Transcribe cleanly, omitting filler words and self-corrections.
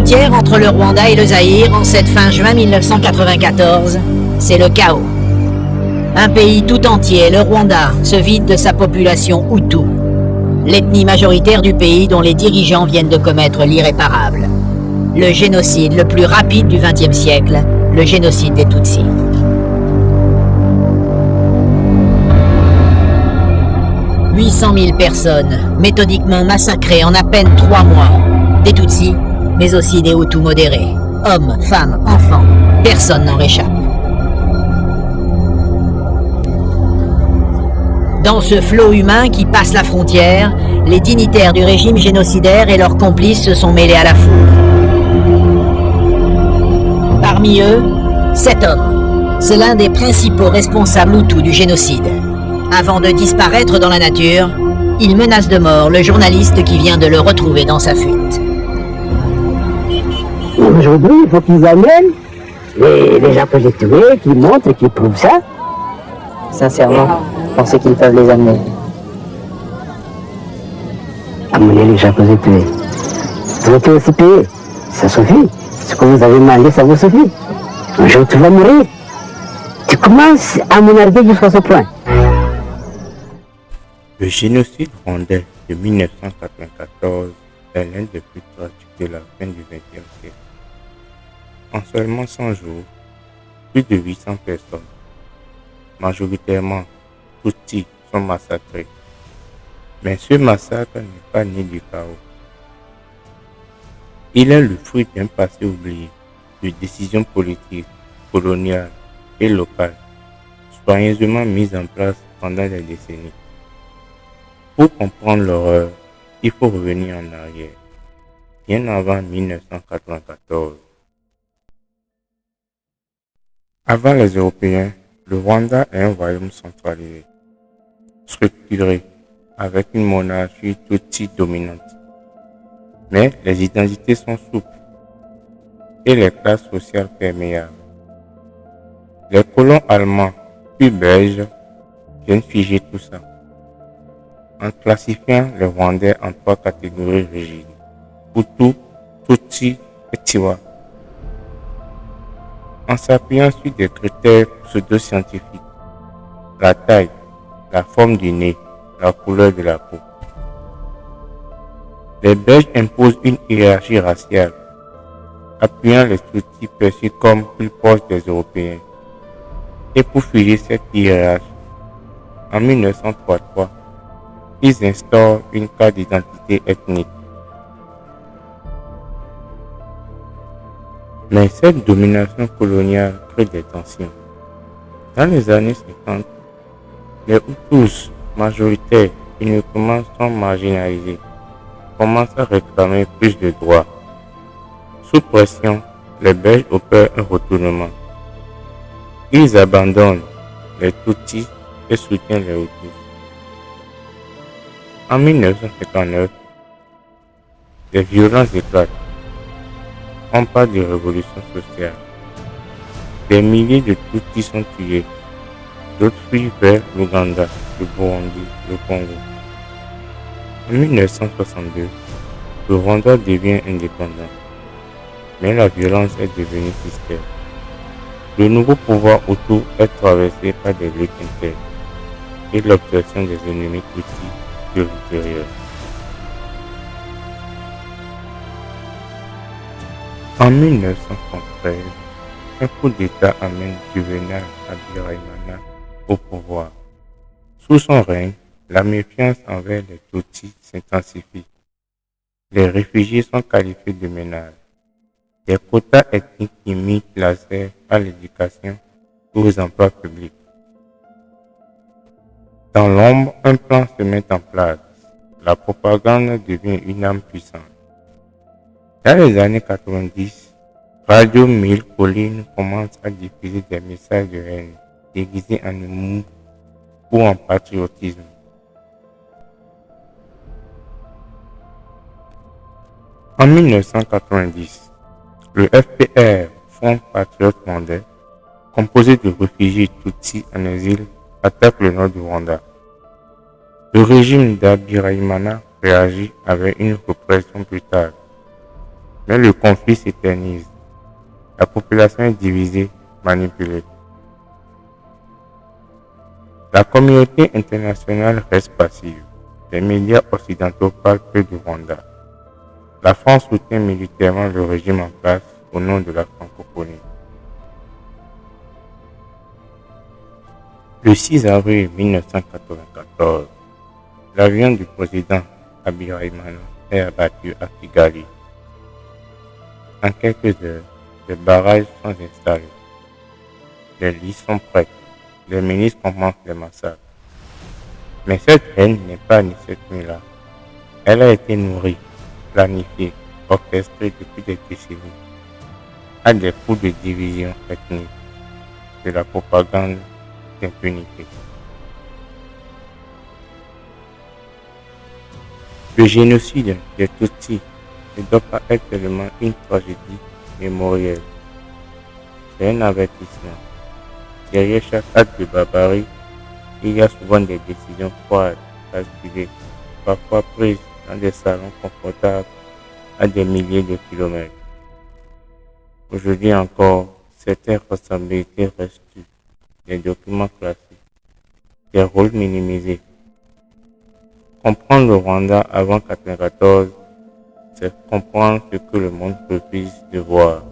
frontière entre le Rwanda et le Zaïre en cette fin juin 1994, c'est le chaos. Un pays tout entier, le Rwanda, se vide de sa population Hutu, l'ethnie majoritaire du pays dont les dirigeants viennent de commettre l'irréparable. Le génocide le plus rapide du XXe siècle, le génocide des Tutsis. « 800 000 personnes, méthodiquement massacrées en à peine 3 mois. Des Tutsis, mais aussi des Hutus modérés. Hommes, femmes, enfants, personne n'en réchappe. Dans ce flot humain qui passe la frontière, les dignitaires du régime génocidaire et leurs complices se sont mêlés à la foule. Parmi eux, cet homme. C'est l'un des principaux responsables Hutus du génocide. Avant de disparaître dans la nature, il menace de mort le journaliste qui vient de le retrouver dans sa fuite. Aujourd'hui, il faut qu'ils amènent les gens que j'ai tués, qu'ils montrent et qu'ils prouvent ça. Sincèrement, pensez qu'ils peuvent les amener. Amener les gens que j'ai tués. Vous êtes aussi payé. Ça suffit. Ce que vous avez mangé, ça vous suffit. Un jour, tu vas mourir. Tu commences à m'énerver jusqu'à ce point. Le génocide rwandais de 1994 est l'un des plus tragiques de la fin du XXe siècle. En seulement 100 jours, plus de 800 personnes, majoritairement Tutsis, sont massacrées. Mais ce massacre n'est pas né du chaos. Il est le fruit d'un passé oublié, de décisions politiques, coloniales et locales, soigneusement mises en place pendant des décennies. Pour comprendre l'horreur, il faut revenir en arrière, bien avant 1994. Avant les Européens, le Rwanda est un royaume centralisé, structuré, avec une monarchie tutsi dominante. Mais les identités sont souples et les classes sociales perméables. Les colons allemands puis belges viennent figer tout ça, en classifiant les Rwandais en 3 catégories rigides: Hutu, Tutsi et Tiwa. En s'appuyant sur des critères pseudo-scientifiques, la taille, la forme du nez, la couleur de la peau. Les Belges imposent une hiérarchie raciale, appuyant les Tutsis perçus comme plus proches des Européens. Et pour figer cette hiérarchie, en 1933, ils instaurent une carte d'identité ethnique. Mais cette domination coloniale crée des tensions. Dans les années 50, les Hutus majoritaires uniquement sont marginalisés, commencent à réclamer plus de droits. Sous pression, les Belges opèrent un retournement. Ils abandonnent les Tutsis et soutiennent les Hutus. En 1959, des violences éclatent. On parle de révolution sociale. Des milliers de Tutsis sont tués. D'autres fuient vers l'Ouganda, le Burundi, le Congo. En 1962, le Rwanda devient indépendant. Mais la violence est devenue système. Le nouveau pouvoir Hutu est traversé par des luttes internes et l'obsession des ennemis Tutsis de l'intérieur. En 1973, un coup d'État amène Juvenal Habyarimana au pouvoir. Sous son règne, la méfiance envers les Tutsis s'intensifie. Les réfugiés sont qualifiés de ménage. Des quotas ethniques limitent l'accès à l'éducation et aux emplois publics. Dans l'ombre, un plan se met en place. La propagande devient une arme puissante. Dans les années 90, Radio 1000 Collines commence à diffuser des messages de haine déguisés en humour ou en patriotisme. En 1990, le FPR, Front Patriote Rwandais, composé de réfugiés Tutsis en exil, attaque le nord du Rwanda. Le régime d'Habyarimana réagit avec une répression brutale. Mais le conflit s'éternise. La population est divisée, manipulée. La communauté internationale reste passive. Les médias occidentaux parlent peu du Rwanda. La France soutient militairement le régime en place au nom de la francophonie. Le 6 avril 1994, l'avion du président Habyarimana est abattu à Kigali. En quelques heures, les barrages sont installés. Les lits sont prêts. Les ministres commencent les massacres. Mais cette haine n'est pas née cette nuit-là. Elle a été nourrie, planifiée, orchestrée depuis des décennies, à des coups de division ethnique, de la propagande d'impunité. Le génocide des Tutsis ne doit pas être seulement une tragédie mémorielle. C'est un avertissement. Derrière chaque acte de barbarie, il y a souvent des décisions froides, calculées, parfois prises dans des salons confortables à des milliers de kilomètres. Aujourd'hui encore, certaines responsabilités restent des documents classés, des rôles minimisés. Comprendre le Rwanda avant 1994, c'est comprendre ce que le monde refuse de voir.